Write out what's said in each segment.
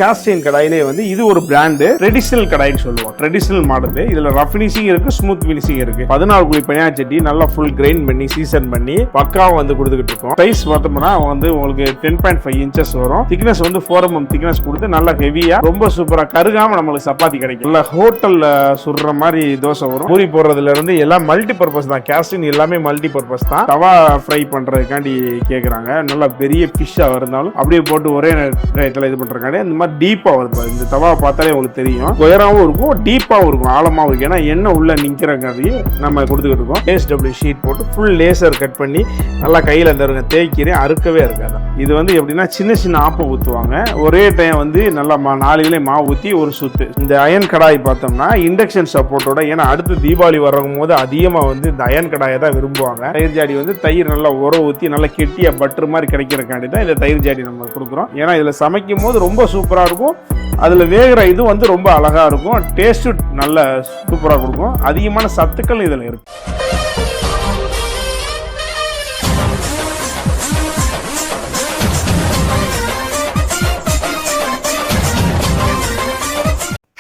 கேஸ்டின் கடாயிலே வந்து இது ஒரு பிராண்டு ட்ரெடிஷனல் கடாய்னு சொல்லுவோம். Traditional model. இதுல ரஃப் ஃபினிஷிங் இருக்கு, ஸ்மூத் ஃபினிஷிங் இருக்கு. 14 குழி பனியார சட்டி நல்லா ஃபுல் கிரைண்ட் பண்ணி சீசன் பண்ணி பக்காவா வந்து கொடுத்துக்கிட்டு இருக்கோம். சைஸ் பார்த்தோம்னா வந்து உங்களுக்கு 10.5 இன்ச்சஸ் வரும். திக்னஸ் வந்து 4 mm திக்னஸ் கொடுத்து நல்லா ஹெவியா ரொம்ப சூப்பரா கருகாம நம்மளுக்கு சப்பாத்தி கிடைக்கும். நல்லா ஹோட்டல்ல சுடுற மாதிரி தோசை வரும். பூரி போடுறதுல இருந்து எல்லாம் மல்டி பர்பஸ் தான். கேஸ்டின் எல்லாமே மல்டி பர்பஸ் தான். தவா ஃப்ரை பண்றதுக்காண்டி கேக்குறாங்க. நல்லா பெரிய ஃபிஷ்ஷா இருந்தாலும் அப்படியே போட்டு ஒரே நேரத்தில் இது பண்றதுக்காண்டி இந்த மாதிரி டீப்பா வருது. இந்த தவாவை பார்த்தாலே உங்களுக்கு தெரியும். உயராவும் இருக்கும், டீப்பாவும் இருக்கும், ஆழமாவும் இருக்கும். ஏன்னா எண்ணெய் உள்ள நிக்கிறங்கிறதையும் நம்ம கொடுத்துக்கிட்டு இருக்கோம். ASW ஷீட் போட்டு ஃபுல் லேசர் கட் பண்ணி நல்லா கையில தருங்க தேய்க்கிறேன், அறுக்கவே இருக்காது. இது வந்து எப்படின்னா சின்ன சின்ன ஆப்பை ஊற்றுவாங்க. ஒரே டைம் வந்து நல்லா 4 கிலோ மாவு ஊற்றி ஒரு சுத்து. இந்த அயன் கடாய் பார்த்தோம்னா இண்டக்ஷன் சப்போர்ட்டோட, ஏன்னா அடுத்து தீபாவளி வரும் போது அதிகமாக வந்து இந்த அயன் கடாயை தான் விரும்புவாங்க. தயிர் ஜாடி வந்து தயிர் நல்லா ஊற்றி நல்லா கெட்டியா பட்டர் மாதிரி கிடைக்கிறக்காண்டி தான் இந்த தயிர் ஜாடி நம்ம கொடுக்குறோம். ஏன்னா இதில் சமைக்கும் போது ரொம்ப சூப்பராக இருக்கும். அதில் வேகிற இது வந்து ரொம்ப அழகாக இருக்கும். டேஸ்ட்டு நல்ல சூப்பராக கொடுக்கும். அதிகமான சத்துக்கள் இதில் இருக்கு.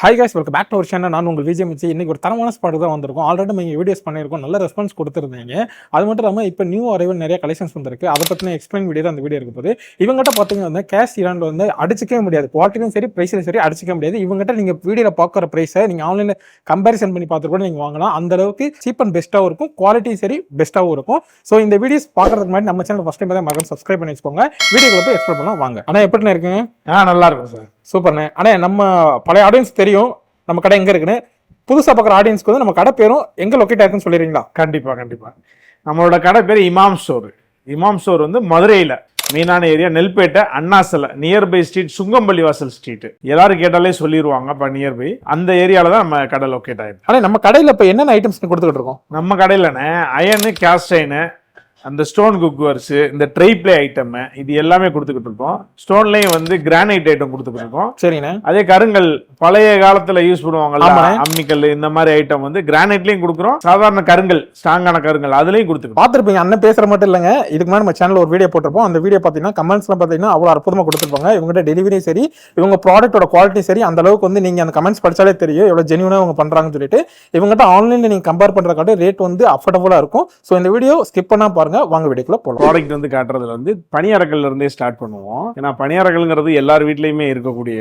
Hi guys, welcome back to our channel. நான் உங்கள் விஜய் மிச்சி. இன்றைக்கி ஒரு தரமான ஸ்பாட் தான் வந்திருக்கும். ஆல்ரெடி நீங்கள் வீடியோஸ் பண்ணியிருக்கோம், நல்ல ரெஸ்பான்ஸ் கொடுத்துருந்தீங்க. அது மட்டும் இல்லாமல் இப்போ நியூ அரைவல் நிறைய கலெக்ஷன்ஸ் வந்திருக்கு. அதை பற்றின எக்ஸ்பிளைன் வீடியோ தான் அந்த வீடியோ இருக்க போது. இவங்ககிட்ட பார்த்தீங்கன்னா கேஷ் இராண்ட் வந்து அடிச்சிக்கவே முடியாது. குவாலிட்டியும் சரி, ப்ரைஸிலும் சரி அடிச்சிக்க முடியாது. இவங்ககிட்ட நீங்கள் வீடியோவில் பார்க்குற ப்ரைஸை நீங்கள் ஆன்லைனில் கம்பேரிசன் பண்ணி பார்த்து கூட நீங்கள் வாங்கலாம். அந்த அளவுக்கு சீப் அண்ட் பெஸ்ட்டாகவும் இருக்கும், குவாலிட்டியும் சரி பெஸ்ட்டாகவும் இருக்கும். ஸோ இந்த வீடியோஸ் பார்க்குறதுக்கு முன்னாடி நம்ம சேனல் ஃபஸ்ட் டைம் தான் மறக்காம சப்ஸ்கிரைப் பண்ணி வச்சுக்கோங்க. வீடியோக்குள்ள போய் எக்ஸ்ப்ளோர் பண்ணலாம் வாங்க. ஆனால் எப்படின்னு இருக்குங்க? நல்லா இருக்கும் சார். சூப்பர்ண்ணே. ஆனால் நம்ம பழைய ஆடியன்ஸ் தெரியும் நம்ம கடை எங்க இருக்குன்னு. புதுசா பார்க்குற ஆடியன்ஸ்க்கு வந்து நம்ம கடை பேரும் எங்க லொக்கேட் ஆயிருக்குன்னு சொல்லிடுறீங்களா? கண்டிப்பா. நம்மளோட கடை பேர் இமாம் ஸ்டோர். இமாம் ஸ்டோர் வந்து மதுரையில மெயினான ஏரியா நெல்பேட்டை அண்ணாசலை நியர்பை ஸ்ட்ரீட், சுங்கம்பள்ளி வாசல் ஸ்ட்ரீட். எல்லாரும் கேட்டாலே சொல்லிடுவாங்க. இப்போ நியர்பை அந்த ஏரியால தான் நம்ம கடை லொக்கேட் ஆயிருக்கு. ஆனால் நம்ம கடையில் இப்போ என்னென்ன ஐட்டம்ஸ் கொடுத்துக்கிட்டு இருக்கோம்? நம்ம கடையிலண்ணே அயனு, கேஸ்டைனு, அந்த ஸ்டோன் குக்வர்ஸ், இந்த ட்ரை பிளே ஐட்டம் இது எல்லாமே கொடுத்துக்கிட்டு இருக்கோம். ஸ்டோன்லயும் வந்து கிரானைட் ஐட்டம் கொடுத்துக்கிட்டு இருக்கோம். சரிண்ணே. அதே கருங்கல் பழைய காலத்துல யூஸ் பண்ணுவாங்கல்ல, அம்மிக்கல், இந்த மாதிரி ஐட்டம் வந்து கிரானைட்லயும் கொடுக்குறோம். சாதாரண கருங்கல், ஸ்ட்ராங்கான கருங்கல் அதுலயும் கொடுத்துருக்கோம். பார்த்துருப்பீங்க, அண்ணன் பேசுற மட்டும் இல்லைங்க. இதுக்கு முன்னாடி நம்ம சேனல் ஒரு வீடியோ போட்டிருப்போம். அந்த வீடியோ பார்த்தீங்கன்னா கமெண்ட்ஸ்லாம் பார்த்தீங்கன்னா அவ்வளோ அற்புதமாக கொடுத்துருப்பாங்க. இவங்ககிட்ட டெலிவரியும் சரி, இவங்க ப்ராடக்ட்டோட குவாலிட்டி சரி, அந்த அளவுக்கு வந்து நீங்க அந்த கமெண்ட்ஸ் படிச்சாலே தெரியும் எவ்வளோ ஜென்யூனாக இவங்க பண்றாங்கன்னு சொல்லிட்டு. இவங்ககிட்ட ஆன்லைன்ல நீங்க கம்பேர் பண்ற காட்டி ரேட் வந்து அஃபோர்டபுளா இருக்கும். ஸோ இந்த வீடியோ ஸ்கிப் பண்ணா பாருங்க. வாங்க வீடியோக்குள்ள போலாம். ப்ராடக்ட் வந்து காட்டுறதுல வந்து பனியாரக்கல்ல இருந்தே ஸ்டார்ட் பண்ணுவோம். ஏன்னா பனியாரக்கல்ங்கிறது எல்லார் வீட்லயுமே இருக்கக்கூடிய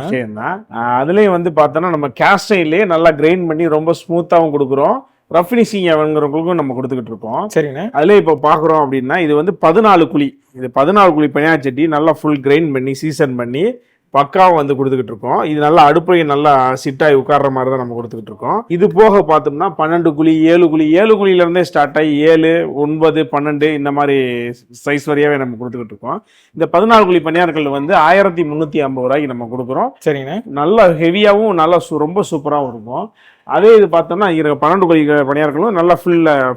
விஷயம் தான். அதுலயும் வந்து பார்த்தோன்னா நம்ம கேஸ்டைன்லயே நல்லா கிரைண்ட் பண்ணி ரொம்ப ஸ்மூத்தாவும் கொடுக்குறோம். ரஃப் ஃபினிஷிங் அவங்களுக்கும் நம்ம கொடுத்துக்கிட்டு இருக்கோம். சரிங்க. அதுல இப்போ பாக்குறோம் அப்படின்னா இது வந்து 14 குழி. இது 14 குழி பனியார சட்டி நல்லா ஃபுல் கிரைண்ட் பண்ணி சீசன் பண்ணி பக்காவும் வந்து கொடுத்துக்கிட்டு இருக்கோம். இது நல்லா அடுப்பையும் நல்லா சிட்டாகி உட்கார்ற மாதிரி தான் நம்ம கொடுத்துக்கிட்டு இருக்கோம். இது போக பார்த்தோம்னா 12 குழி, 7 குழி, 7 குழியில இருந்தே ஸ்டார்ட் ஆகி 7, 9, 12 இந்த மாதிரி சைஸ் வரையாவே நம்ம கொடுத்துக்கிட்டு இருக்கோம். இந்த 14 குழி பனியார்கள் வந்து 1350 ரூபாய்க்கு நம்ம கொடுக்குறோம். சரிங்க. நல்லா ஹெவியாகவும் நல்லா ரொம்ப சூப்பராகவும் இருக்கும். அதே இது பார்த்தோம்னா 12 குழி பனியார்களும் நல்லா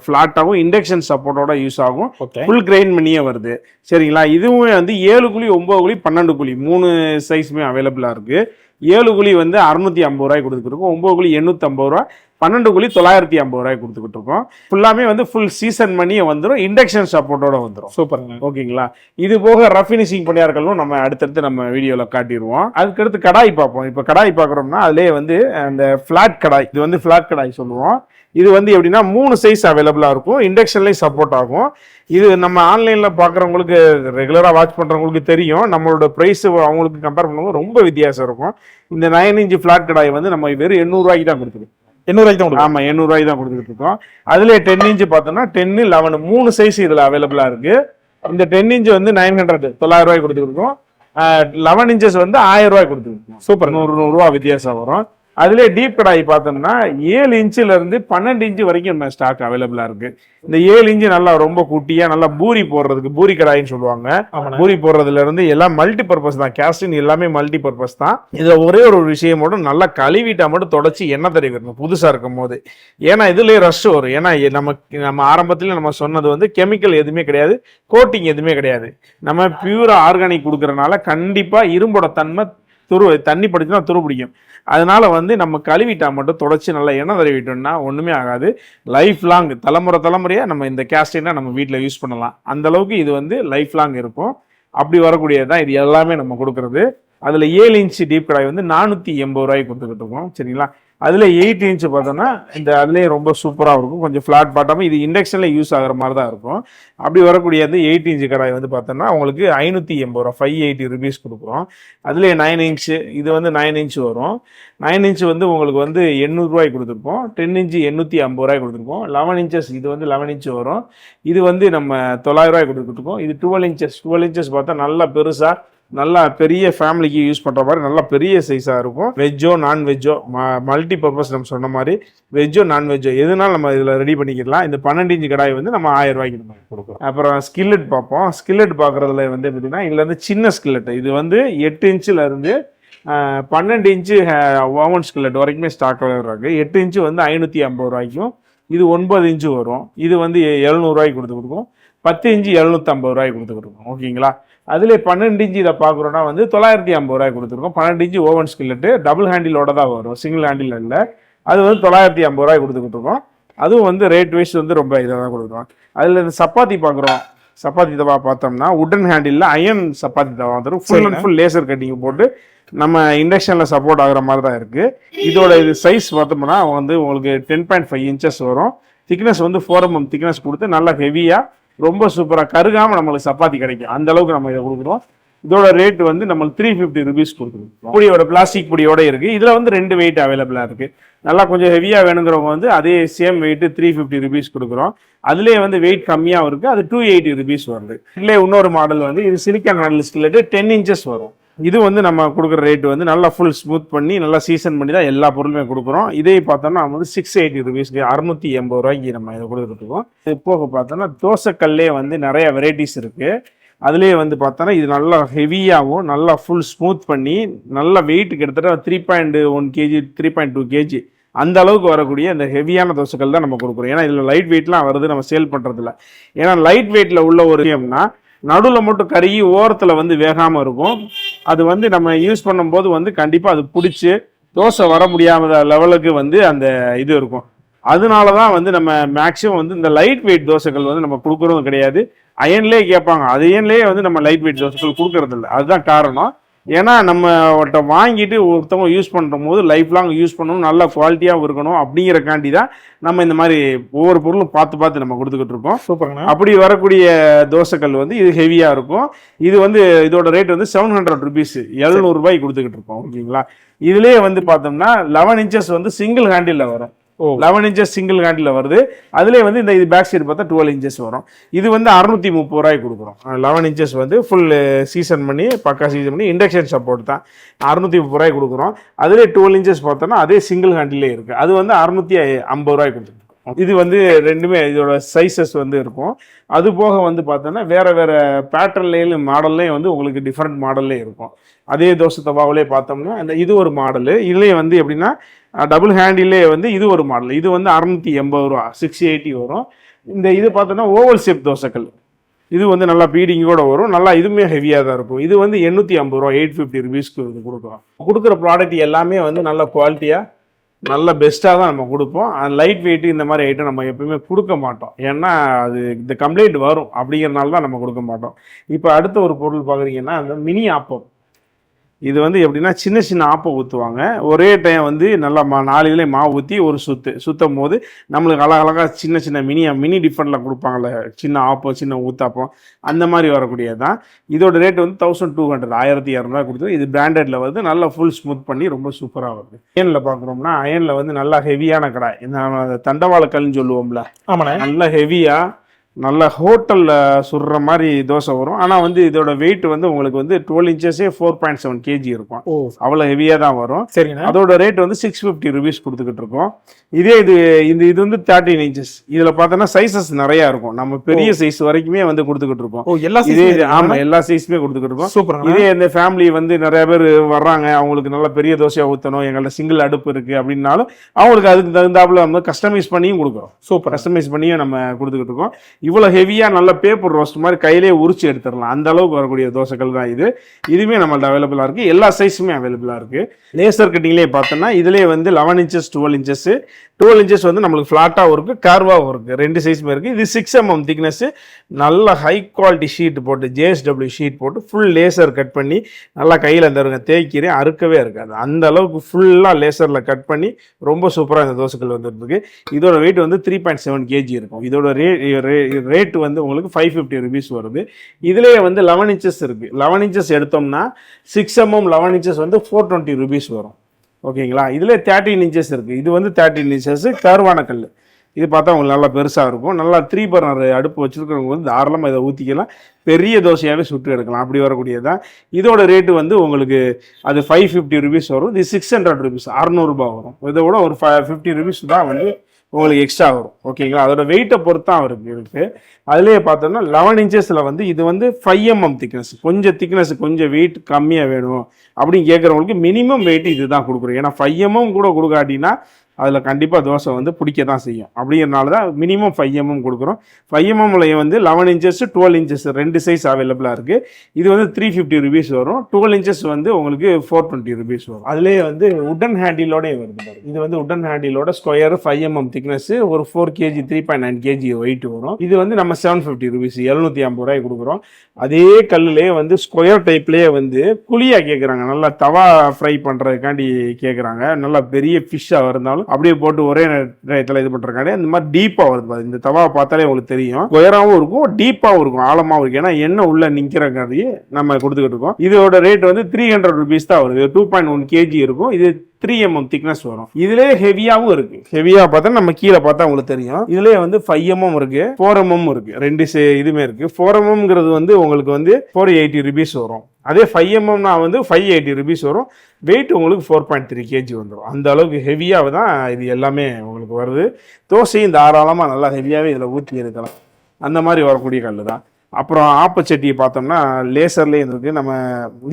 ஃபிளாட்டாகவும் இண்டக்ஷன் சப்போர்ட்டோட யூஸ் ஆகும். ஃபுல் கிரைண்ட் பண்ணியே வருது. சரிங்களா. இதுவுமே வந்து 7 குழி, 9 குழி, 12 குழி 3 சைஸுமே அவைலபிளா இருக்கு. 7 குழி வந்து 650 ரூபாய் கொடுத்துருக்கோம். 9 குழி 850 ரூபாய், 12 குழி 950 ரூபாய் கொடுத்துக்கிட்டு இருக்கோம். ஃபுல்லாமே வந்து ஃபுல் சீசன் பண்ணியே வந்துடும், இண்டக்ஷன் சப்போர்ட்டோட வந்துடும். சூப்பருங்க. ஓகேங்களா. இது போக ரஃப் ஃபினிஷிங் பனியார்களும் நம்ம அடுத்தடுத்து நம்ம வீடியோவில் காட்டிடுவோம். அதுக்கடுத்து கடாய் பார்ப்போம். இப்போ கடாய் பார்க்குறோம்னா அதுலேயே வந்து அந்த ஃபிளாட் கடாய், இது வந்து ஃபிளாட் கடாய் சொல்லுவோம். இது வந்து எப்படின்னா 3 சைஸ் அவைலபிளா இருக்கும். இண்டக்ஷன்லேயும் சப்போர்ட் ஆகும். இது நம்ம ஆன்லைன்ல பார்க்குறவங்களுக்கு, ரெகுலரா வாட்ச் பண்றவங்களுக்கு தெரியும். நம்மளோட பிரைஸ் அவங்களுக்கு கம்பேர் பண்ணும்போது ரொம்ப வித்தியாசம் இருக்கும். இந்த 9 இன்ச் ஃபிளாட் கடாய் வந்து நம்ம வெறும் 800 ரூபாய்க்கு தான் கொடுத்துருக்கோம். 800 ரூபாய்க்கு தான்? ஆமா, 800 ரூபாய்க்கு தான் கொடுத்துட்டு இருக்கோம். அதுல 10 இன்ச் பார்த்தோம்னா 10, 11 3 சைஸ் இதுல அவைலபிளா இருக்கு. இந்த 10 இன்ச் வந்து 900 ரூபாய் கொடுத்துருக்கோம். 11 இன்ச்சஸ் வந்து 1000 ரூபாய் கொடுத்துருக்கோம். சூப்பர். 100 ரூபா வித்தியாசம் வரும். அதுல டீப் கடாய் பார்த்தோம்னா 7 இன்ச்சுல இருந்து 12 இன்ச்சு வரைக்கும் நம்ம ஸ்டாக் அவைலபிளா இருக்கு. இந்த 7 இன்ச்சு நல்லா ரொம்ப குட்டியா நல்லா பூரி போடுறதுக்கு, பூரி கடாயின்னு சொல்லுவாங்க. பூரி போடுறதுல இருந்து எல்லாம் மல்டி பர்பஸ் தான். கேஸ்டின் எல்லாமே மல்டி பர்பஸ் தான். இதுல ஒரே ஒரு விஷயம் மட்டும், நல்லா கழுவிட்டா மட்டும் தொடச்சி எண்ணெய் தடவிக்கணும் புதுசா இருக்கும் போது. ஏன்னா இதுலயே ரஷ் வரும். ஏன்னா நம்ம ஆரம்பத்துல நம்ம சொன்னது வந்து கெமிக்கல் எதுவுமே கிடையாது, கோட்டிங் எதுவுமே கிடையாது. நம்ம பியூரா ஆர்கானிக் கொடுக்கறதுனால கண்டிப்பா இரும்போட தன்மை தண்ணி படிச்சுன்னா துரு பிடிக்கும். அதனால வந்து நம்ம கழுவிட்டா மட்டும் தொடச்சி நல்லா எண்ணெய் தடவிட்டோம்னா ஒண்ணுமே ஆகாது. லைஃப் லாங் தலைமுறையா நம்ம இந்த கேஸ்டைனை நம்ம வீட்டில் யூஸ் பண்ணலாம். அந்த அளவுக்கு இது வந்து லைஃப் லாங் இருக்கும். அப்படி வரக்கூடியது தான் இது எல்லாமே நம்ம கொடுக்கறது. அதில் 7 இன்ச் டீப் கடாய் வந்து 480 ரூபாய்க்கு கொடுத்துக்கிட்டு இருக்கோம். சரிங்களா, அதில் 8 இன்ச் பார்த்தோன்னா இந்த அதுலேயே ரொம்ப சூப்பராக இருக்கும். கொஞ்சம் ஃப்ளாட் பாட்டாமல் இது இண்டக்ஷனில் யூஸ் ஆகிற மாதிரி தான் இருக்கும். அப்படி வரக்கூடிய அந்த 8 இன்ச் கடாய் வந்து பார்த்தோன்னா உங்களுக்கு 580 ரூபா, 580 ருபீஸ் கொடுக்குறோம். அதுலேயே 9 இன்ச்சு, இது வந்து 9 இன்ச் வரும். 9 இன்ச் வந்து உங்களுக்கு வந்து 800 ரூபாய்க்கு கொடுத்துருப்போம். 10 இன்ச்சு 850 ரூபாய்க்கு கொடுத்துருப்போம். 11 இன்ச்சஸ் இது வந்து 11 இன்ச் வரும். இது வந்து நம்ம 900 ரூபாய்க்கு கொடுத்துருக்கோம். இது 12 இன்ச்சஸ். 12 இன்ச்சஸ் பார்த்தா நல்லா பெருசாக நல்லா பெரிய ஃபேமிலிக்கு யூஸ் பண்ணுற மாதிரி நல்லா பெரிய சைஸாக இருக்கும். வெஜ்ஜோ நான்வெஜ்ஜோ மல்டி பர்பஸ் நம்ம சொன்ன மாதிரி வெஜ்ஜோ நான்வெஜ்ஜோ எதுனாலும் நம்ம இதில் ரெடி பண்ணிக்கலாம். இந்த 12 இன்ச் கடாய் வந்து நம்ம 1000 ரூபாய்க்கு நம்ம கொடுக்குறோம். அப்புறம் ஸ்கில்லெட் பார்ப்போம். ஸ்கில்லெட் பார்க்குறதுல வந்து எப்படின்னா இதில் வந்து சின்ன ஸ்கில்லெட், இது வந்து 8 இன்ச்சில் இருந்து 12 இன்ச்சு ஓவன் ஸ்கில்லெட் வரைக்குமே ஸ்டாக்கில் இருக்குது. 8 இன்ச்சு வந்து 550 ரூபாய்க்கும், இது 9 இன்ச்சு வரும். இது வந்து 700 ரூபாய்க்கு கொடுத்துருக்கோம். 10 இன்ச்சு 750 ரூபாய்க்கு கொடுத்துருக்கோம். ஓகேங்களா, அதில் 12 இன்ச்சு இதை பார்க்குறோன்னா வந்து 950 ரூபாய்க்கு கொடுத்துருக்கோம். 12 இன்ச்சு ஓவன் ஸ்கில்லெட்டு டபுள் ஹேண்டிலோட தான் வரும், சிங்கிள் ஹேண்டில் இல்லை. அது வந்து 950 ரூபாய்க்கு கொடுத்துக்கிட்டுருக்கோம். அதுவும் வந்து ரேட் வைஸ் வந்து ரொம்ப இதாக தான் கொடுக்குறோம். அதில் இந்த சப்பாத்தி பார்க்குறோம். சப்பாத்தி தவா பார்த்தோம்னா உடன் ஹேண்டிலில் அயன் சப்பாத்தி தவா வந்துடும். Full and full laser cutting போட்டு நம்ம இண்டக்ஷனில் சப்போர்ட் ஆகிற மாதிரி தான் இருக்குது. இதோட இது சைஸ் பார்த்தோம்னா வந்து உங்களுக்கு 10.5 இன்ச்சஸ் வரும். திக்னஸ் வந்து 4 mm திக்னஸ் கொடுத்து நல்லா ஹெவியாக ரொம்ப சூப்பராக கருகாமல் நம்மளுக்கு சப்பாத்தி கிடைக்கும். அந்த அளவுக்கு நம்ம இதை கொடுக்குறோம். இதோட ரேட் வந்து நம்மளுக்கு 350 ருபீஸ் கொடுக்குறோம். பொடியோட பிளாஸ்டிக் பொடியோட இருக்குது. இதில் வந்து 2 வெயிட் அவைலபிளாக இருக்குது. நல்லா கொஞ்சம் ஹெவியாக வேணுங்கிறவங்க வந்து அதே சேம் வெயிட்டு 350 ருபீஸ் கொடுக்குறோம். அதுலேயே வந்து வெயிட் கம்மியாகவும் இருக்குது. அது 280 ருபீஸ் வருது. இதுலேயே இன்னொரு மாடல் வந்து இது சிலிக்கான் ஹேண்டில் ஸ்கில்லெட்டு 10 இன்ச்சஸ் வரும். இது வந்து நம்ம கொடுக்குற ரேட் வந்து நல்லா ஃபுல் ஸ்மூத் பண்ணி நல்லா சீசன் பண்ணி தான் எல்லா பொருளுமே கொடுக்குறோம். இதே பார்த்தோம்னா நம்ம வந்து 680 ருபீஸ்க்கு 680 ரூபாய்க்கு நம்ம இதை கொடுத்துருக்கோம். இது போக பார்த்தோன்னா தோசைக்கல்லே வந்து நிறைய வெரைட்டிஸ் இருக்குது. அதுலேயே வந்து பார்த்தோன்னா இது நல்லா ஹெவியாகவும் நல்லா ஃபுல் ஸ்மூத் பண்ணி நல்லா வெயிட் கிட்டத்தட்ட 3.1 kg 3.2 kg அந்த அளவுக்கு வரக்கூடிய அந்த ஹெவியான தோசைக்கல் தான் நம்ம கொடுக்குறோம். ஏன்னா இதில் லைட் வெயிட்லாம் வருது, நம்ம சேல் பண்ணுறதில்ல. ஏன்னா லைட் வெயிட்டில் உள்ள ஒரு விஷயம்னா நடுவில் மட்டும் கருகி ஓரத்தில் வந்து வேகாமல் இருக்கும். அது வந்து நம்ம யூஸ் பண்ணும்போது வந்து கண்டிப்பாக அது பிடிச்சி தோசை வர முடியாத லெவலுக்கு வந்து அந்த இது இருக்கும். அதனால தான் வந்து நம்ம மேக்ஸிமம் வந்து இந்த லைட் வெயிட் தோசைகள் வந்து நம்ம கொடுக்குறதும் கிடையாது. அயன்லேயே கேட்பாங்க, அது அயன்லேயே வந்து நம்ம லைட் வெயிட் தோசைகள் கொடுக்கறதில்ல. அதுதான் காரணம். ஏன்னா நம்ம வாங்கிட்டு ஒருத்தவங்க யூஸ் பண்ணுற போது லைஃப் லாங் யூஸ் பண்ணணும், நல்ல குவாலிட்டியாகவும் இருக்கணும். அப்படிங்கிறக்காண்டி தான் நம்ம இந்த மாதிரி ஒவ்வொரு பொருளும் பார்த்து நம்ம கொடுத்துக்கிட்டு இருக்கோம். சூப்பருங்க. அப்படி வரக்கூடிய தோசைக்கல் வந்து இது ஹெவியாக இருக்கும். இது வந்து இதோட ரேட் வந்து 700 ருபீஸ் 700 ரூபாய்க்கு கொடுத்துக்கிட்டு இருக்கோம். ஓகேங்களா, இதுலேயே வந்து பார்த்தோம்னா 11 இன்ச்சஸ் வந்து சிங்கிள் ஹேண்டில் வரும். 11 இன்ச்சஸ் சிங்கிள் ஹேண்டில் வருது. அதுலேயே வந்து இந்த இது பேக் சைடு பார்த்தா 12 இன்ச்சஸ் வரும். இது வந்து 630 ரூபாய்க்கு கொடுக்குறோம். 11 இன்ச்சஸ் வந்து ஃபுல் சீசன் பண்ணி பக்கா சீசன் பண்ணி இண்டக்ஷன் சப்போர்ட் தான் 630 ரூபாய்க்கு கொடுக்குறோம். அதுலேயே 12 இன்ச்சஸ் பார்த்தோன்னா அதே சிங்கிள் ஹேண்டிலே இருக்குது. அது வந்து 650 ரூபாய்க்கு கொடுத்துருக்கோம். இது வந்து ரெண்டுமே இதோட சைஸஸ் வந்து இருக்கும். அது போக வந்து பார்த்தோன்னா வேறு வேறு பேட்டர்ன்லேயும் மாடல்லையும் வந்து உங்களுக்கு டிஃப்ரெண்ட் மாடல்லே இருக்கும். அதே தோசை தவாவிலே பார்த்தோம்னா அந்த இது ஒரு மாடலு. இதுலேயே வந்து எப்படின்னா டபுள் ஹேண்டிலே வந்து இது ஒரு மாடல். இது வந்து 680 ரூபா 680 வரும். இந்த இது பார்த்தோன்னா ஓவல் ஷேப் தோசைக்கல். இது வந்து நல்லா பீடிங்கோட வரும். நல்லா இதுவுமே ஹெவியாக தான் இருக்கும். இது வந்து 850 ரூபா 850 ருபீஸ்க்கு இது கொடுக்குறோம். கொடுக்குற ப்ராடக்ட் எல்லாமே வந்து நல்ல குவாலிட்டியாக நல்ல பெஸ்ட்டாக தான் நம்ம கொடுப்போம். லைட் வெயிட்டு இந்த மாதிரி ஐட்டம் நம்ம எப்பயுமே கொடுக்க மாட்டோம். ஏன்னா அது இந்த கம்ப்ளைண்ட் வரும் அப்படிங்கிறனால தான் நம்ம கொடுக்க மாட்டோம். இப்போ அடுத்த ஒரு பொருள் பார்க்குறீங்கன்னா அந்த மினி ஆப்பம். இது வந்து எப்படின்னா சின்ன சின்ன ஆப்பம் ஊற்றுவாங்க. ஒரே டைம் வந்து நல்லா 4 இதில் மாவு ஊற்றி ஒரு சுற்றும் போது நம்மளுக்கு அழகழகாக சின்ன சின்ன மினி டிஃபரெண்ட்டில் கொடுப்பாங்கள்ல, சின்ன ஆப்பம் சின்ன ஊத்தாப்பம் அந்த மாதிரி வரக்கூடியது தான். இதோட ரேட் வந்து 1200 1200 கொடுத்து இது பிராண்டடில் வந்து நல்லா ஃபுல் ஸ்மூத் பண்ணி ரொம்ப சூப்பராக வருது. அயனில் பார்க்குறோம்னா அயனில் வந்து நல்லா ஹெவியான கடாய், இந்த தண்டவாள கல்னு சொல்லுவோம்ல, ஆமாண்ணே, ஹெவியாக நல்ல ஹோட்டலில் சுடுற மாதிரி தோசை வரும். ஆனால் வந்து இதோட வெயிட் வந்து உங்களுக்கு வந்து 12 இன்ச்சஸே 4.7 kg இருக்கும். அவ்வளோ ஹெவியாக தான் வரும். சரிங்க. அதோட ரேட் வந்து 650 ருபீஸ் கொடுத்துக்கிட்டு இருக்கோம். இதே இது வந்து 13 இன்ச்சஸ். இதில் பார்த்தோன்னா சைஸஸ் நிறையா இருக்கும். நம்ம பெரிய சைஸ் வரைக்குமே வந்து கொடுத்துக்கிட்டு இருக்கோம். ஆமாம், எல்லா சைஸுமே கொடுத்துக்கிட்டு இருக்கோம். சூப்பர். இதே இந்த ஃபேமிலி வந்து நிறைய பேர் வர்றாங்க, அவங்களுக்கு நல்ல பெரிய தோசையாக ஊற்றணும், எங்கள்ட்ட சிங்கிள் அடுப்பு இருக்குது அப்படின்னாலும் அவங்களுக்கு அதுக்கு தகுந்தாப்புல நம்ம கஸ்டமைஸ் பண்ணியும் கொடுக்குறோம். சூப்பர், கஸ்டமைஸ் பண்ணியும் நம்ம கொடுத்துக்கிட்டு இருக்கோம். இவ்வளோ ஹெவியாக நல்ல பேப்பர் ரோஸ்ட் மாதிரி கையிலே உரிச்சு எடுத்துடலாம், அந்த அளவுக்கு வரக்கூடிய தோசைகள் தான் இது. இதுவுமே நம்மள்ட்ட அவைலபிளாக இருக்குது. எல்லா சைஸுமே அவைலபிளாக இருக்குது. லேசர் கட்டிங்லேயே பார்த்தோன்னா இதுலேயே வந்து 11 இன்ச்சஸ் 12 இன்ச்சஸ் 12 இன்ச்சஸ் வந்து நம்மளுக்கு ஃப்ளாட்டாகவும் இருக்குது, கர்வாகவும் இருக்குது, ரெண்டு சைஸுமே இருக்குது. இது 6 mm திக்னஸ், நல்ல ஹை குவாலிட்டி ஷீட் போட்டு JSW ஷீட் போட்டு ஃபுல் லேசர் கட் பண்ணி நல்லா கையில் இந்த தேய்க்கிறேன், அறுக்கவே இருக்காது. அந்த அளவுக்கு ஃபுல்லாக லேசரில் கட் பண்ணி ரொம்ப சூப்பராக இந்த தோசைகள் வந்துருக்கு. இதோட வெயிட் வந்து 3.7 kg இருக்கும். இதோட ரேட் வந்து உங்களுக்கு 550 rupees வருது. இதுலேயே வந்து 11 inches இருக்குது. 11 inches எடுத்தோம்னா 6 mm 11 inches வந்து 420 rupees வரும். ஓகேங்களா? இதில் 13 inches இருக்குது. இது வந்து 13 inches கருவான கல். இது பார்த்தா உங்களுக்கு நல்லா பெருசாக இருக்கும். நல்லா 3 burner அடுப்பு வச்சுருக்கிறவங்க வந்து தாராளமாக இதை ஊற்றிக்கலாம், பெரிய தோசையாகவே சுட்டு எடுக்கலாம். அப்படி வரக்கூடியதான். இதோட ரேட்டு வந்து உங்களுக்கு அது 550 rupees வரும். இது 600 rupees, 600 ரூபாய் வரும். இதை விட ஒரு 50 rupees தான் வந்து உங்களுக்கு எக்ஸ்ட்ரா வரும். ஓகேங்களா? அதோட வெயிட்டை பொறுத்து தான் இருக்குது. அதுலேயே பார்த்தோம்னா 11 inchesல வந்து இது வந்து 5 mm திக்னஸ், கொஞ்சம் வெயிட் கம்மியாக வேணும் அப்படின்னு கேட்குறவங்களுக்கு மினிமம் வெயிட் இது தான் கொடுக்குறோம். ஏன்னா 5 mm கூட கொடுக்காட்டினா அதில் கண்டிப்பாக தோசை வந்து பிடிக்க தான் செய்யும். அப்படிங்கிறனால தான் மினிமம் 5 mm கொடுக்குறோம். 5 mmல வந்து 11 inches 12 inches ரெண்டு சைஸ் அவைலபிளாக இருக்குது. இது வந்து 350 rupees வரும். 12 inches வந்து உங்களுக்கு 420 rupees வரும். அதுலேயே வந்து உடன் ஹேண்டிலோடய வருது. இது வந்து உடன் ஹேண்டிலோட ஸ்கொயர் 5 mm திக்னஸ், ஒரு 4 kg 3.9 kg வெயிட் வரும். இது வந்து நம்ம 750 rupees 750 ரூபாய் கொடுக்குறோம். அதே கல்லுலேயே வந்து ஸ்கொயர் டைப்லேயே வந்து குழியாக கேட்குறாங்க, நல்லா தவா ஃப்ரை பண்ணுறதுக்காண்டி கேட்குறாங்க. நல்லா பெரிய ஃபிஷ்ஷாக இருந்தாலும் அப்படியே போட்டு ஒரே நேரத்தில் இது பண்ணுறக்காண்டி அந்த மாதிரி டீப்பாக வருது. இந்த தவாவை பார்த்தாலே உங்களுக்கு தெரியும், ஸ்கொயராகவும் இருக்கும், டீப்பாகவும் இருக்கும், ஆழமாகவும் இருக்கும். ஏன்னா எண்ணெய் உள்ள நிற்கிறக்காண்டி நம்ம கொடுத்துக்கிட்டு இருக்கோம். இதோட ரேட் வந்து 300 rupees தான் வருது. 2.1 kg இருக்கும். இது 3 mm திக்னஸ் வரும். இதுலேயே ஹெவியாகவும் இருக்கு. ஹெவியாக பார்த்தா நம்ம கீழே பார்த்தா உங்களுக்கு தெரியும். இதுலேயே வந்து 5 mm இருக்கு, 4 mm இருக்கு, ரெண்டு இதுவுமே இருக்கு. 4 mmங்கிறது வந்து உங்களுக்கு வந்து 480 rupees வரும். அதே 5 mmனா வந்து 580 rupees வரும். வெயிட் உங்களுக்கு 4.3 kg வந்துடும். அந்த அளவுக்கு ஹெவியாக தான் இது எல்லாமே உங்களுக்கு வருது. தோசையும் தாராளமாக நல்லா ஹெவியாகவே இதில் ஊற்றி எடுக்கலாம். அந்த மாதிரி வரக்கூடிய கல் தான். அப்புறம் ஆப்பச்சட்டியை பார்த்தோம்னா லேசர்லேயே இருக்கு. நம்ம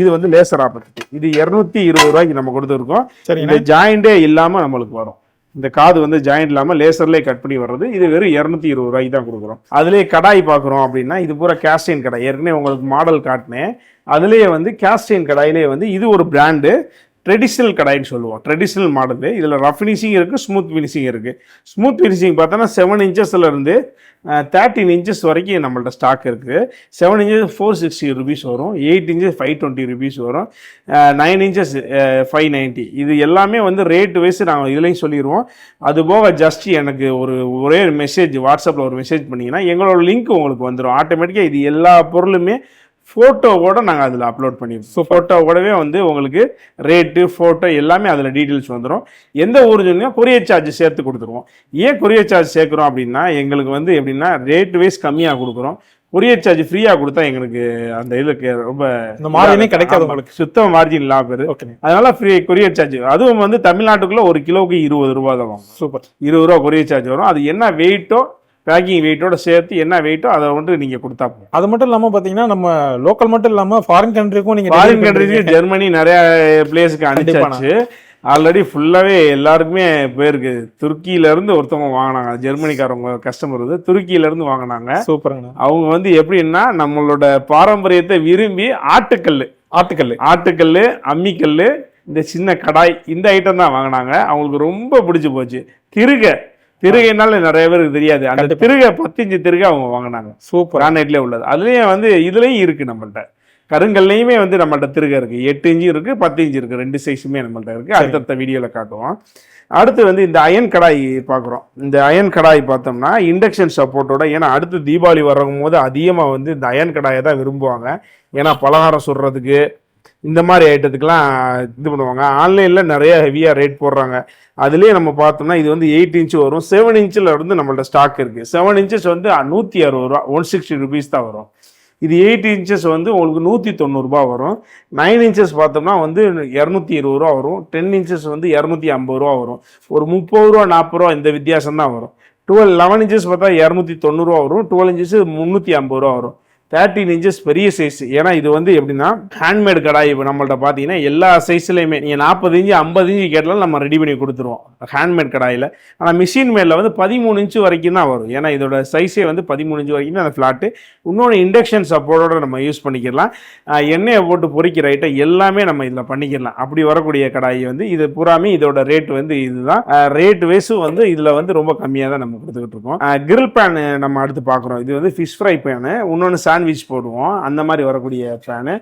இது வந்து லேசர் ஆப்பச்சட்டி. இது 220 ரூபாய்க்கு நம்ம கொடுத்துருக்கோம். இந்த ஜாயிண்டே இல்லாமல் நம்மளுக்கு வரும். இந்த காது வந்து ஜாயிண்ட் இல்லாமல் லேசர்லேயே கட் பண்ணி வர்றது. இது வெறும் 220 ரூபாய்க்கு தான் கொடுக்குறோம். அதுலேயே கடாய் பார்க்குறோம் அப்படின்னா இது பூரா கேஸ்டைன் கடாய். ஏற்கனவே உங்களுக்கு மாடல் காட்டினேன். அதுலேயே வந்து கேஸ்டைன் கடாயிலே வந்து இது ஒரு பிராண்டு, ட்ரெடிஷ்னல் கடாயின்னு சொல்லுவோம். Traditional model. இதில் ரஃப் ஃபினிஷிங் இருக்குது, ஸ்மூத் ஃபினிஷிங் இருக்குது. ஸ்மூத் ஃபினிஷிங் பார்த்தோன்னா 7 inchesலேருந்து 13 inches வரைக்கும் நம்மள்ட்ட ஸ்டாக் இருக்குது. 7 inches 460 rupees வரும். 8 inches 520 rupees வரும். 9 inches 590. இது எல்லாமே வந்து ரேட் வைஸ் நாங்கள் இதுலேயும் சொல்லிடுவோம். அது போக ஜஸ்ட் எனக்கு ஒரே மெசேஜ் வாட்ஸ்அப்பில் ஒரு மெசேஜ் பண்ணிங்கன்னா எங்களோட லிங்க் உங்களுக்கு வந்துடும் ஆட்டோமேட்டிக்காக. இது எல்லா பொருளுமே ஃபோட்டோவோட நாங்கள் அதில் அப்லோட் பண்ணிடுவோம். ஸோ ஃபோட்டோவோடவே வந்து உங்களுக்கு ரேட்டு ஃபோட்டோ எல்லாமே அதில் டீட்டெயில்ஸ் வந்துடும். எந்த ஊர் சொன்னீங்கன்னா கொரியர் சார்ஜ் சேர்த்து கொடுத்துருவோம். ஏன் கொரியர் சார்ஜ் சேர்க்குறோம் அப்படின்னா எங்களுக்கு வந்து எப்படின்னா ரேட் வைஸ் கம்மியாக கொடுக்குறோம். கொரியர் சார்ஜ் ஃப்ரீயாக கொடுத்தா எங்களுக்கு அந்த இதுக்கு ரொம்ப மார்ஜினே கிடைக்காது, உங்களுக்கு சுத்தம் மார்ஜின் இல்லாமல் போகுது. அதனால ஃப்ரீ கொரியர் சார்ஜ். அதுவும் வந்து தமிழ்நாட்டுக்குள்ளே ஒரு கிலோவுக்கு 20 ரூபா தான் வாங்க. சூப்பர். 20 ரூபா கொரியர் சார்ஜ் வரும். அது என்ன வெயிட்டோ பேக்கிங் வெயிட்டோட சேர்த்து என்ன வெயிட்டோ அதை வந்து நீங்கள் கொடுத்தா போகும். அது மட்டும் இல்லாமல் பார்த்தீங்கன்னா நம்ம லோக்கல் மட்டும் இல்லாமல் ஃபாரின் கண்ட்ரிக்கும் நீங்கள் ஃபாரின் கண்ட்ரிக்கு ஜெர்மனி நிறைய பிளேஸுக்கு அனுப்பிச்சாச்சு. ஆல்ரெடி ஃபுல்லாகவே எல்லாருக்குமே போயிருக்கு. துருக்கியிலேருந்து ஒருத்தவங்க வாங்கினாங்க, ஜெர்மனிக்காரவங்க கஸ்டமர் வந்து துருக்கியிலேருந்து வாங்கினாங்க. சூப்பருங்க. அவங்க வந்து எப்படின்னா நம்மளோட பாரம்பரியத்தை விரும்பி ஆட்டுக்கல், அம்மிக்கல், இந்த சின்ன கடாய், இந்த ஐட்டம் தான் வாங்கினாங்க. அவங்களுக்கு ரொம்ப பிடிச்சி போச்சு. திருகைனால நிறைய பேருக்கு தெரியாது. அந்த திருகை 10 inch திருகை அவங்க வாங்கினாங்க. சூப்பர். கிரானைட்லேயே உள்ளது. அதுலேயும் வந்து இதுலேயும் இருக்குது நம்மள்ட்ட. கருங்கல்லையுமே வந்து நம்மள்ட்ட திருகை இருக்குது. 8 inch இருக்குது, 10 inch இருக்குது. ரெண்டு சைஸுமே நம்மள்ட்ட இருக்குது. அடுத்தடுத்த வீடியோவில் காட்டுவோம். அடுத்து வந்து இந்த அயன் கடாய் பார்க்குறோம். இந்த அயன் கடாய் பார்த்தோம்னா இண்டக்ஷன் சப்போர்ட்டோட, ஏன்னா அடுத்து தீபாவளி வரும் போது அதிகமாக வந்து இந்த அயன் கடாயை தான் விரும்புவாங்க. ஏன்னா பலகாரம் சுடுறதுக்கு இந்த மாதிரி ஐட்டத்துக்கெலாம் இது பண்ணுவாங்க. ஆன்லைனில் நிறைய ஹெவியாக ரேட் போடுறாங்க. அதுலேயே நம்ம பார்த்தோம்னா இது வந்து 8 inch வரும். 7 inchல இருந்து நம்மள்ட்ட ஸ்டாக் இருக்குது. 7 inches வந்து 160 ரூபா, 160 rupees தான் வரும். இது 8 inches வந்து உங்களுக்கு 190 ரூபா வரும். 9 inches பார்த்தோம்னா வந்து 220 ரூபா வரும். 10 inches வந்து 250 ரூபா வரும். ஒரு 30 ரூபா 40 ரூபா இந்த வித்தியாசம் தான் வரும். 11 inches பார்த்தா 290 ரூபா வரும். 12 inches 350 ரூபா வரும். 13 இன்ச்சஸ் பெரிய சைஸ். ஏன்னா இது வந்து எப்படின்னா ஹேண்ட்மேட் கடாய். இப்போ நம்மள்ட்ட பார்த்தீங்கன்னா எல்லா சைஸ்லையுமே நீங்கள் 40 இன்ச்சு 50 இன்ச்சு கேட்டாலும் நம்ம ரெடி பண்ணி கொடுத்துருவோம் ஹேண்ட்மேட் கடாயில். ஆனால் மிஷின் மேடில் வந்து 13 இன்ச்சு வரைக்கும் தான் வரும். ஏன்னா இதோட சைஸே வந்து 13 இன்ச்சு வரைக்கும் தான் அந்த ஃப்ளாட்டு. இன்னொன்று இண்டக்ஷன் சப்போர்ட்டோட நம்ம யூஸ் பண்ணிக்கலாம். எண்ணெயை போட்டு பொரிக்கிற ஐட்டம் எல்லாமே நம்ம இதில் பண்ணிக்கலாம். அப்படி வரக்கூடிய கடாய் வந்து இது பூராமே இதோட ரேட் வந்து இதுதான். ரேட் வைஸும் வந்து இதில் வந்து ரொம்ப கம்மியாக தான் நம்ம கொடுத்துக்கிட்டு இருக்கோம். கிரில் பேன் நம்ம அடுத்து பார்க்குறோம். இது வந்து ஃபிஷ் ஃப்ரை பேனு, இன்னொன்று சாண்ட்விச் போடுவோம் அந்த மாதிரி வரக்கூடிய பேனு.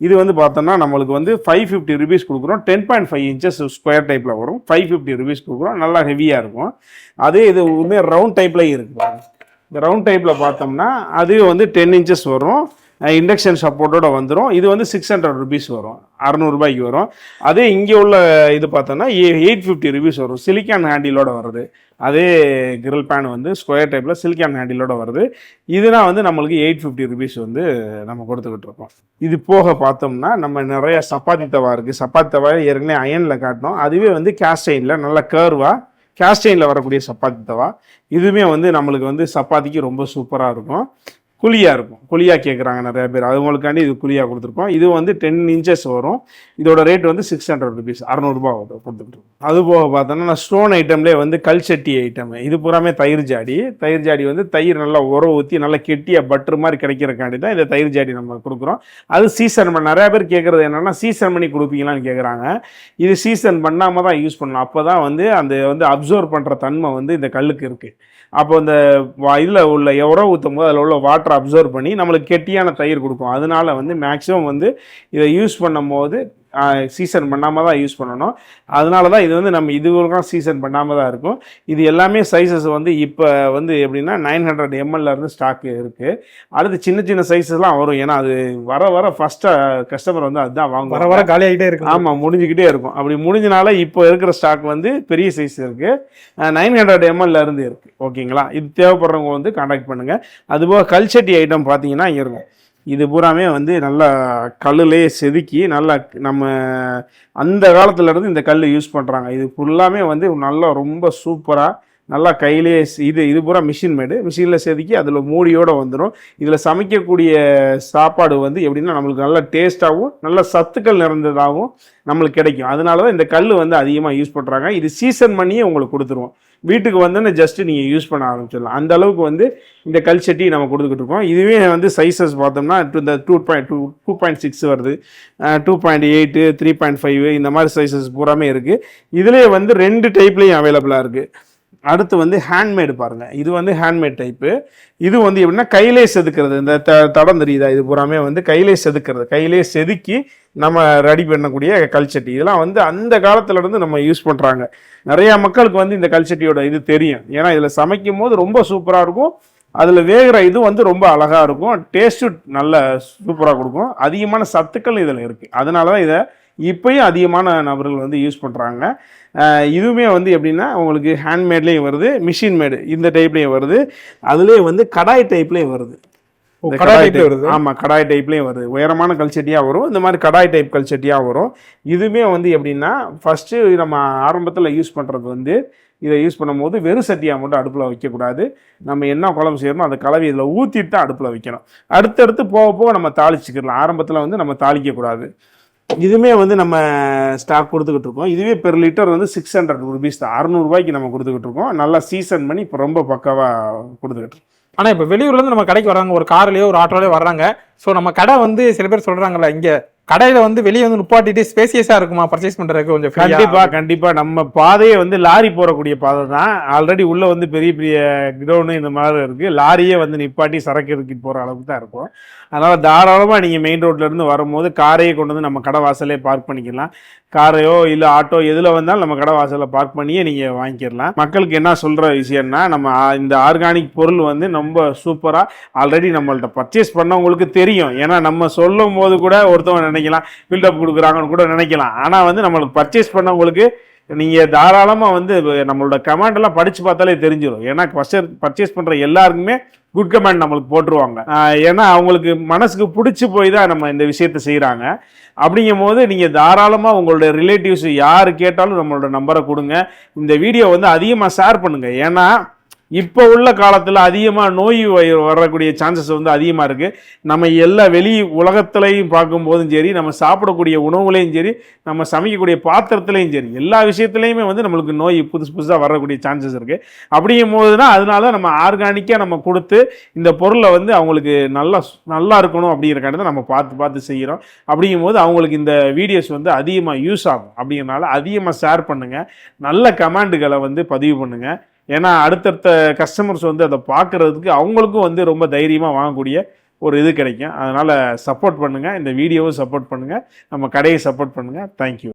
இது வந்து பார்த்தோம்னா நம்மளுக்கு வந்து 550 ருபீஸ் கொடுக்குறோம். 10.5 இன்ச்சஸ் ஸ்கொயர் டைப்பில் வரும். 550 ருபீஸ் கொடுக்குறோம். நல்லா ஹெவியாக இருக்கும். அதே இது உண்மையாக ரவுண்ட் டைப்லேயும் இருக்குது. இந்த ரவுண்ட் டைப்பில் பார்த்தோம்னா அது வந்து 10 இன்ச்சஸ் வரும். இண்டக்ஷன் சப்போர்ட்டோட வந்துடும். இது வந்து 600 ருபீஸ் வரும், 600 ரூபாய்க்கு வரும். அதே இங்கே உள்ள இது பார்த்தோம்னா 850 ருபீஸ் வரும், சிலிக்கான் ஹேண்டிலோட வருது. அதே கிரில் பேன் வந்து ஸ்கொயர் டைப்பில் சிலிக்கான் ஹேண்டிலோட வருது. இதுனா வந்து நம்மளுக்கு 850 ருபீஸ் வந்து நம்ம கொடுத்துக்கிட்டு இருக்கோம். இது போக பார்த்தோம்னா நம்ம நிறைய சப்பாத்தி தவா இருக்குது. சப்பாத்தி தவா ஏற்கனவே அயனில் காட்டினோம். அதுவே வந்து கேஸ்டைனில் நல்ல கர்வாக கேஸ்டைனில் வரக்கூடிய சப்பாத்தி தவா. இதுவுமே வந்து நம்மளுக்கு வந்து சப்பாத்திக்கு ரொம்ப சூப்பராக இருக்கும். குழியாக இருக்கும். குழியாக கேட்குறாங்க நிறைய பேர், அவங்களுக்காண்டி இது குழியாக கொடுத்துருக்கோம். இது வந்து 10 இன்ச்சஸ் வரும். இதோட ரேட் வந்து 600 ருபீஸ், 600 ரூபா கொடுத்துருக்கோம். அது போக பார்த்தோன்னா ஸ்டோன் ஐட்டம்லேயே வந்து கல்சட்டி ஐட்டம். இது பூராமே தயிர் ஜாடி. தயிர் ஜாடி வந்து தயிர் நல்லா உர ஊற்றி நல்லா கெட்டியாக பட்டர் மாதிரி கிடைக்கிறக்காண்டி தான் இந்த தயிர் ஜாடி நம்ம கொடுக்குறோம். அது சீசன் பண்ண நிறையா பேர் கேட்குறது என்னென்னா சீசன் பண்ணி கொடுப்பீங்களான்னு கேட்குறாங்க. இது சீசன் பண்ணாமல் தான் யூஸ் பண்ணணும். அப்போ தான் வந்து அந்த வந்து அப்சர்வ் பண்ணுற தன்மை வந்து இந்த கல்லுக்கு இருக்குது. அப்போ இந்த இதில் உள்ள உரம் ஊற்றும் போது அதில் உள்ள வாட்டரை அப்சர்வ் பண்ணி நம்மளுக்கு கெட்டியான தயிர் கொடுக்கும். அதனால வந்து மேக்ஸிமம் வந்து இதை யூஸ் பண்ணும் போது சீசன் பண்ணாமல் தான் யூஸ் பண்ணணும். அதனால தான் இது வந்து நம்ம இதுவரைக்கும் சீசன் பண்ணாமல் தான் இருக்கும். இது எல்லாமே சைஸஸ் வந்து இப்போ வந்து எப்படின்னா 900 ml ஸ்டாக்கு இருக்குது. அடுத்து சின்ன சின்ன சைஸஸ்லாம் வரும். ஏன்னா அது வர ஃபஸ்ட்டாக கஸ்டமர் வந்து அதுதான் வாங்குவோம். வர காலியாகிட்டே இருக்கும். ஆமாம், முடிஞ்சுக்கிட்டே இருக்கும். அப்படி முடிஞ்சனால இப்போ இருக்கிற ஸ்டாக் வந்து பெரிய சைஸ் இருக்குது, 900 ml இருக்குது. ஓகேங்களா? இது தேவைப்படுறவங்க வந்து கான்டாக்ட் பண்ணுங்கள். அதுபோக கல்சட்டி ஐட்டம் பார்த்தீங்கன்னா இங்கே இருக்கும். இது பூராமே வந்து நல்லா கல்லுலே செதுக்கி நல்லா நம்ம அந்த காலத்துலேருந்து இந்த கல் யூஸ் பண்ணுறாங்க. இது ஃபுல்லாமே வந்து நல்லா ரொம்ப சூப்பராக நல்லா கையிலே இது பூரா மிஷின் மேடு. மிஷினில் செதுக்கி அதில் மூடியோடு வந்துடும். இதில் சமைக்கக்கூடிய சாப்பாடு வந்து எப்படின்னா நம்மளுக்கு நல்லா டேஸ்ட்டாகவும் நல்ல சத்துக்கள் நிறைந்ததாகவும் நம்மளுக்கு கிடைக்கும். அதனால தான் இந்த கல் வந்து அதிகமாக யூஸ் பண்ணுறாங்க. இது சீசன் பண்ணியே உங்களுக்கு கொடுத்துருவோம். வீட்டுக்கு வந்தோன்னே ஜஸ்ட்டு நீங்கள் யூஸ் பண்ண ஆரம்பிச்சிடலாம். அந்த அளவுக்கு வந்து இந்த கல் சட்டி நம்ம கொடுத்துக்கிட்டு இருக்கோம். இதுவே வந்து சைஸஸ் பார்த்தோம்னா இந்த 2.6 வருது, 2.8, 3.5 இந்த மாதிரி சைஸஸ் பூராமே இருக்குது. இதிலே வந்து 2 டைப்லேயும் அவைலபிளாக இருக்குது. அடுத்து வந்து ஹேண்ட்மேடு பாருங்கள். இது வந்து ஹேண்ட்மேட் டைப்பு. இது வந்து எப்படின்னா கையிலே செதுக்கிறது. இந்த தடம் தெரியுதா? இது பூராமே வந்து கையிலே செதுக்கிறது. கையிலே செதுக்கி நம்ம ரெடி பண்ணக்கூடிய கல்சட்டி. இதெல்லாம் வந்து அந்த காலத்துலேருந்து நம்ம யூஸ் பண்ணுறாங்க. நிறையா மக்களுக்கு வந்து இந்த கல்சட்டியோட இது தெரியும். ஏன்னா இதில் சமைக்கும் போது ரொம்ப சூப்பராக இருக்கும். அதில் வேகிற இது வந்து ரொம்ப அழகாக இருக்கும். டேஸ்ட்டு நல்ல சூப்பராக கொடுக்கும். அதிகமான சத்துக்கள் இதில் இருக்குது. அதனால தான் இதை இப்போயும் அதிகமான நபர்கள் வந்து யூஸ் பண்ணுறாங்க. இதுவுமே வந்து எப்படின்னா உங்களுக்கு ஹேண்ட்மேட்லேயும் வருது, மிஷின் மேடு இந்த டைப்லேயும் வருது. அதுலேயே வந்து கடாய் டைப்லேயும் வருது. ஆமாம், கடாய் டைப்லேயும் வருது. உயரமான கல்சட்டியாக வரும். இந்த மாதிரி கடாய் டைப் கல்சட்டியாக வரும். இதுவுமே வந்து எப்படின்னா ஃபஸ்ட்டு நம்ம ஆரம்பத்தில் யூஸ் பண்ணுறது வந்து இதை யூஸ் பண்ணும்போது வெறும் சட்டியாக மட்டும் அடுப்பில் வைக்கக்கூடாது. நம்ம என்ன குழம்பு செய்யணுமோ அந்த கலவை இதில் ஊற்றிட்டு தான் அடுப்பில் வைக்கணும். அடுத்தடுத்து போக போக நம்ம தாளிச்சிக்கலாம். ஆரம்பத்தில் வந்து நம்ம தாளிக்கக்கூடாது. இதுவுமே வந்து நம்ம ஸ்டாக் கொடுத்துக்கிட்டு இருக்கோம். இதுவே பெர் லிட்டர் வந்து 600 ருபீஸ் தான், 600 ரூபாய்க்கு நம்ம கொடுத்துக்கிட்டு இருக்கோம். நல்லா சீசன் பண்ணி இப்போ ரொம்ப பக்காவாக கொடுத்துக்கிட்டு இருக்கோம். ஆனால் இப்போ வெளியூர்லேருந்து நம்ம கடைக்கு வராங்க, ஒரு கார்லேயோ ஒரு ஆட்டோலேயோ வர்றாங்க. ஸோ நம்ம கடை வந்து சில பேர் சொல்கிறாங்களா, இங்கே கடையில் வந்து வெளியே வந்து நுப்பாட்டிட்டு ஸ்பேசியஸாக இருக்குமா பர்ச்சேஸ் பண்ணுறதுக்கு கொஞ்சம்? கண்டிப்பாக நம்ம பாதையே வந்து லாரி போகக்கூடிய பாதை தான். ஆல்ரெடி உள்ளே வந்து பெரிய பெரிய கிரவுண்டு இந்த மாதிரி இருக்குது. லாரியே வந்து நிப்பாட்டி சரக்கு எடுக்கிட்டு போகிற அளவுக்கு தான் இருக்கும். அதனால் தாராளமாக நீங்கள் மெயின் ரோட்லேருந்து வரும்போது காரையே கொண்டு வந்து நம்ம கடை வாசலே பார்க் பண்ணிக்கலாம். காரையோ இல்லை ஆட்டோ எதில் வந்தாலும் நம்ம கடை வாசலில் பார்க் பண்ணியே நீங்கள் வாங்கிக்கிடலாம். மக்களுக்கு என்ன சொல்கிற விஷயம்னா, நம்ம இந்த ஆர்கானிக் பொருள் வந்து ரொம்ப சூப்பராக ஆல்ரெடி நம்மள்ட்ட பர்ச்சேஸ் பண்ணவங்களுக்கு தெரியும். ஏன்னா நம்ம சொல்லும் போது கூட ஒருத்தவங்க நினைக்கலாம் பில்டப் கொடுக்குறாங்கன்னு கூட நினைக்கலாம். ஆனால் வந்து நம்மளுக்கு பர்ச்சேஸ் பண்ணவங்களுக்கு நீங்கள் தாராளமாக வந்து நம்மளோட கமெண்ட் எல்லாம் படித்து பார்த்தாலே தெரிஞ்சிடும். ஏன்னா பர்ச்சேஸ் பண்ணுற எல்லாருக்குமே குட் கமெண்ட் நம்மளுக்கு போட்டுருவாங்க. ஏன்னா அவங்களுக்கு மனசுக்கு பிடிச்சி போய் தான் நம்ம இந்த விஷயத்தை செய்கிறாங்க. அப்படிங்கும் போது நீங்கள் தாராளமாக உங்களோட ரிலேட்டிவ்ஸ் யார் கேட்டாலும் நம்மளோட நம்பரை கொடுங்க. இந்த வீடியோ வந்து அதிகமாக ஷேர் பண்ணுங்கள். ஏன்னா இப்போ உள்ள காலத்தில் அதிகமாக நோய் வரக்கூடிய சான்சஸ் வந்து அதிகமாக இருக்குது. நம்ம எல்லா வெளி உலகத்துலையும் பார்க்கும்போதும் சரி, நம்ம சாப்பிடக்கூடிய உணவுலையும் சரி, நம்ம சமைக்கக்கூடிய பாத்திரத்துலையும் சரி, எல்லா விஷயத்துலையுமே வந்து நம்மளுக்கு நோய் புதுசாக வரக்கூடிய சான்சஸ் இருக்குது. அப்படிங்கும் போதுனா அதனால நம்ம ஆர்கானிக்காக நம்ம கொடுத்து இந்த பொருளை வந்து அவங்களுக்கு நல்லா இருக்கணும் அப்படிங்கிறக்காண்டி தான் நம்ம பார்த்து செய்கிறோம். அப்படிங்கும்போது அவங்களுக்கு இந்த வீடியோஸ் வந்து அதிகமாக யூஸ் ஆகும். அப்படிங்கிறனால அதிகமாக ஷேர் பண்ணுங்கள், நல்ல கமெண்ட்டுகளை வந்து பதிவு பண்ணுங்கள். ஏன்னா அடுத்தடுத்த கஸ்டமர்ஸ் வந்து அதை பார்க்குறதுக்கு அவங்களுக்கும் வந்து ரொம்ப தைரியமாக வாங்கக்கூடிய ஒரு இது கிடைக்கும். அதனால் சப்போர்ட் பண்ணுங்கள், இந்த வீடியோவை சப்போர்ட் பண்ணுங்கள், நம்ம கடையை சப்போர்ட் பண்ணுங்கள். தேங்க்யூ.